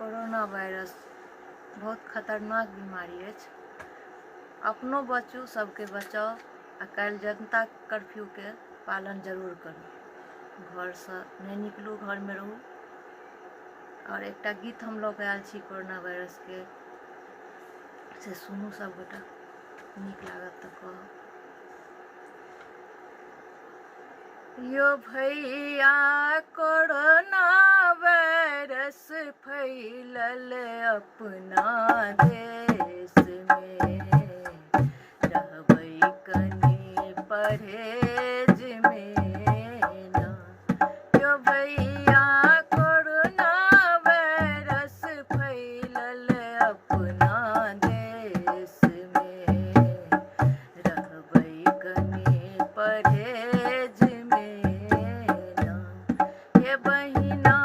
Corona virus बहुत खतरनाक बीमारी अछि। अपनो बचू, सबके बचाओ आ काल्हि जनता कर्फ्यूके पालन जरूर करू। घरसँ नहि निकलू, घरमे रहू। और एकटा गीत हम लऽ कऽ आयल छी कोरोना वायरसके, से सुनू सबगोटा, नीक लागत तऽ कहब। यो भैया कोरोना वायरस फैलल अपना देश में, रहबै कनी परहेज में ना। यो भैया कोरोना वायरस फैलल अपना देश में, रहबै कनी परहेज में ना। ये बहिना